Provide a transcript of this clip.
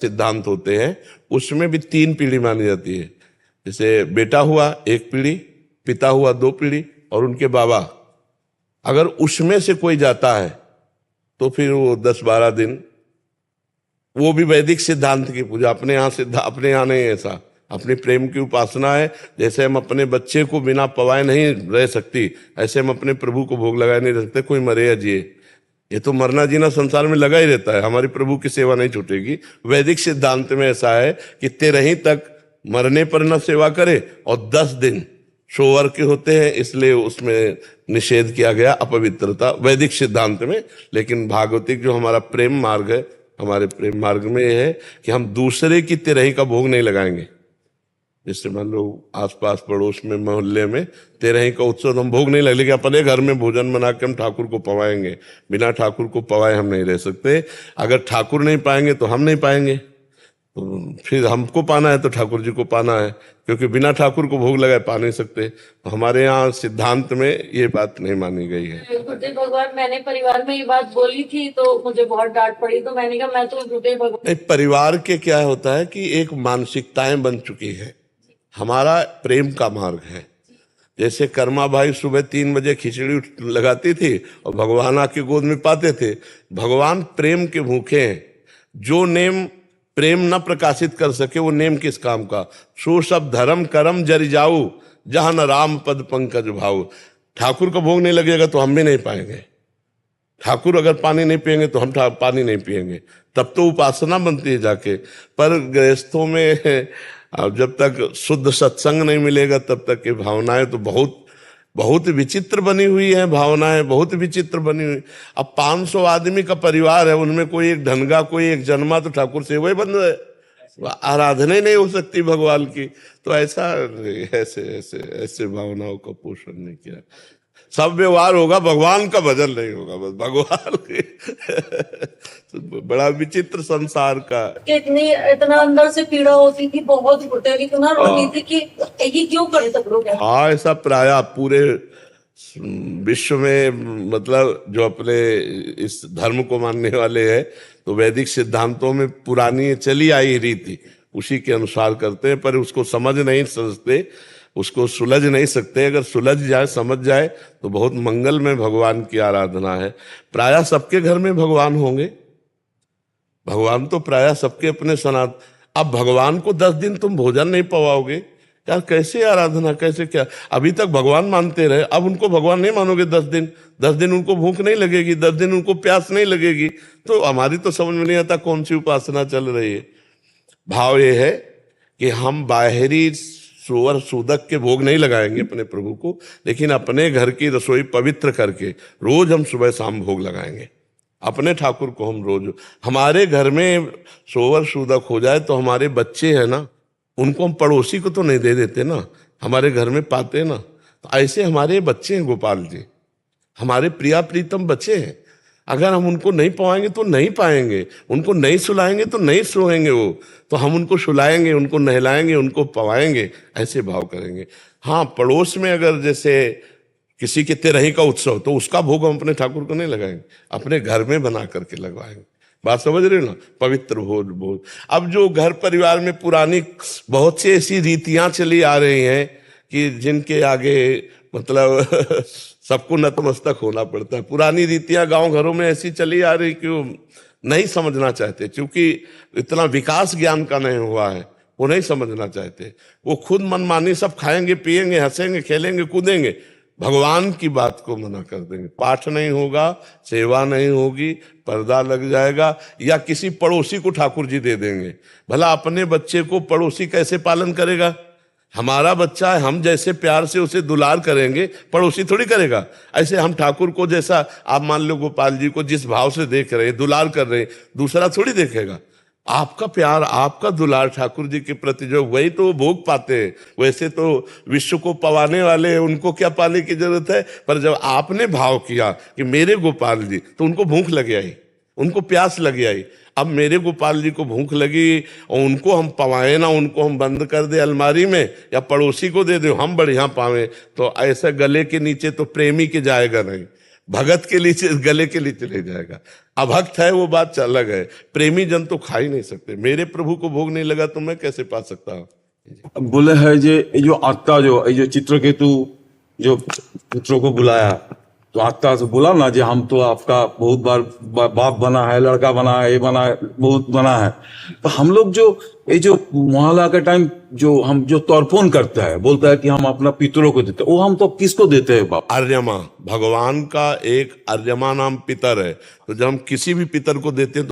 सिद्धांत होते हैं, उसमें भी 3 पीढ़ी मानी जाती है। जैसे बेटा हुआ 1 पीढ़ी, पिता हुआ 2 पीढ़ी, और उनके बाबा। अगर उसमें से कोई जाता है तो फिर वो 10-12 दिन, वो भी वैदिक सिद्धांत की पूजा। अपने यहाँ नहीं ऐसा, अपनी प्रेम की उपासना है। जैसे हम अपने बच्चे को बिना पवाए नहीं रह सकती, ऐसे हम अपने प्रभु को भोग लगाए नहीं रह सकते, कोई मरे या जिए। ये तो मरना जीना संसार में लगा ही रहता है, हमारी प्रभु की सेवा नहीं छूटेगी। वैदिक सिद्धांत में ऐसा है कि 13 तक मरने पर न सेवा करे, और 10 दिन सोवर के होते हैं, इसलिए उसमें निषेध किया गया अपवित्रता वैदिक सिद्धांत में। लेकिन भागवतिक जो हमारा प्रेम मार्ग है, हमारे प्रेम मार्ग में यह है कि हम दूसरे की 13 का भोग नहीं लगाएंगे। जैसे मान लो आसपास पड़ोस में मोहल्ले में 13 का उत्सव, हम भोग नहीं लगे, लेकिन अपने घर में भोजन बना के हम ठाकुर को पवाएंगे। बिना ठाकुर को पवाए हम नहीं रह सकते। अगर ठाकुर नहीं पाएंगे तो हम नहीं पाएंगे, तो फिर हमको पाना है तो ठाकुर जी को पाना है, क्योंकि बिना ठाकुर को भोग लगाए पा नहीं सकते। तो हमारे यहाँ सिद्धांत में ये बात नहीं मानी गई है। गुरुदेव भगवान, मैंने परिवार में ये बात बोली थी तो मुझे बहुत डांट पड़ी, तो मैंने कहा मैं तो गुरुदेव भगवान। परिवार के क्या होता है कि एक मानसिकताएं बन चुकी है, हमारा प्रेम का मार्ग है। जैसे कर्मा भाई सुबह 3 बजे खिचड़ी लगाती थी और भगवान आके गोद में पाते थे। भगवान प्रेम के भूखे हैं। जो नेम प्रेम न प्रकाशित कर सके वो नेम किस काम का। सो सब धर्म करम जरि जाऊ, जहां न राम पद पंकज भाऊ। ठाकुर का भोग नहीं लगेगा तो हम भी नहीं पाएंगे। ठाकुर अगर पानी नहीं पिएंगे तो हम पानी नहीं पिएंगे, तब तो उपासना बनती है जाके। पर गृहस्थों में जब तक शुद्ध सत्संग नहीं मिलेगा तब तक की भावनाएं तो बहुत विचित्र बनी हुई है। भावनाएं बहुत विचित्र बनी हुई। अब 500 आदमी का परिवार है, उनमें कोई एक ढंगा, कोई एक जन्मा, तो ठाकुर सेवा ही बंद है, आराधना ही नहीं हो सकती भगवान की। तो ऐसे भावनाओं का पोषण नहीं किया। सब व्यवहार होगा, भगवान का भजन नहीं होगा, बस भगवान तो बड़ा विचित्र संसार का। इतना अंदर से पीड़ा होती थी, बहुत घुटे, इतना रोती थी कि ये क्यों करे सब लोग। हाँ, ऐसा प्राय पूरे विश्व में, मतलब जो अपने इस धर्म को मानने वाले हैं तो वैदिक सिद्धांतों में पुरानी चली आई रीति उसी के अनुसार करते हैं, पर उसको समझ नहीं समझते, उसको सुलझ नहीं सकते। अगर सुलझ जाए, समझ जाए तो बहुत मंगल में भगवान की आराधना है। प्रायः सबके घर में भगवान होंगे, भगवान तो प्रायः सबके अपने सनात। अब भगवान को 10 दिन तुम भोजन नहीं पवाओगे यार, कैसे आराधना, कैसे क्या। अभी तक भगवान मानते रहे, अब उनको भगवान नहीं मानोगे 10 दिन। 10 दिन उनको भूख नहीं लगेगी, 10 दिन उनको प्यास नहीं लगेगी, तो हमारी तो समझ में नहीं आता कौन सी उपासना चल रही है। भाव ये है कि हम बाहरी सोवर सूदक के भोग नहीं लगाएंगे अपने प्रभु को, लेकिन अपने घर की रसोई पवित्र करके रोज हम सुबह शाम भोग लगाएंगे अपने ठाकुर को। हम रोज, हमारे घर में सोवर सूदक हो जाए तो हमारे बच्चे हैं ना, उनको हम पड़ोसी को तो नहीं दे देते ना, हमारे घर में पाते ना। तो ऐसे हमारे बच्चे हैं गोपाल जी, हमारे प्रिया प्रीतम बच्चे हैं। अगर हम उनको नहीं पवाएंगे तो नहीं पाएंगे, उनको नहीं सुलाएंगे तो नहीं सोएंगे वो। तो हम उनको सुलाएंगे, उनको नहलाएंगे, उनको पवाएंगे, ऐसे भाव करेंगे। हाँ, पड़ोस में अगर जैसे किसी के 13 का उत्सव, तो उसका भोग हम अपने ठाकुर को नहीं लगाएंगे, अपने घर में बना करके लगवाएंगे। बात समझ रहे हो ना, पवित्र भोज। अब जो घर परिवार में पुरानी बहुत सी ऐसी रीतियां चली आ रही हैं कि जिनके आगे मतलब सबको नतमस्तक होना पड़ता है। पुरानी रीतियां गांव घरों में ऐसी चली आ रही कि वो नहीं समझना चाहते, क्योंकि इतना विकास ज्ञान का नहीं हुआ है, वो नहीं समझना चाहते। वो खुद मनमानी सब खाएंगे, पिएंगे, हंसेंगे, खेलेंगे, कूदेंगे, भगवान की बात को मना कर देंगे। पाठ नहीं होगा, सेवा नहीं होगी, पर्दा लग जाएगा, या किसी पड़ोसी को ठाकुर जी दे देंगे। भला अपने बच्चे को पड़ोसी कैसे पालन करेगा? हमारा बच्चा है, हम जैसे प्यार से उसे दुलार करेंगे, पड़ोसी थोड़ी करेगा। ऐसे हम ठाकुर को, जैसा आप मान लो गोपाल जी को जिस भाव से देख रहे हैं, दुलार कर रहे हैं, दूसरा थोड़ी देखेगा। आपका प्यार, आपका दुलार ठाकुर जी के प्रति जो, वही तो भोग पाते हैं। वैसे तो विश्व को पवाने वाले हैं, उनको क्या पाने की जरूरत है। पर जब आपने भाव किया कि मेरे गोपाल जी, तो उनको भूख लग आई, उनको प्यास लग आई। अब मेरे गोपाल जी को भूख लगी और उनको हम पवाए ना, उनको हम बंद कर दे अलमारी में या पड़ोसी को दे दे, हम बढ़िया पावे, तो ऐसा गले के नीचे तो प्रेमी के जाएगा नहीं। भगत के लिए गले के लिए चले जाएगा। अभक्त है वो बात अलग है, प्रेमी जन तो खा ही नहीं सकते। मेरे प्रभु को भोग नहीं लगा तो मैं कैसे पा सकता हूँ। बोले है जे ये जो आत्ता जो ये जो चित्रकेतु जो पुत्रों को बुलाया, तो आत्ता से बोला ना जे हम तो आपका बहुत बार बाप बना है, लड़का बना है, ये बना है, बहुत बना है। तो हम लोग जो ये जो मोहल्ला के टाइम जो हम जो तर्पण करता है, बोलता है कि हम अपना पितरों को देते हैं, वो हम तो किसको देते हैं बाप? आर्यमा, भगवान का एक आर्यमा नाम पितर है। तो जब हम किसी भी पितर को देते हैं तो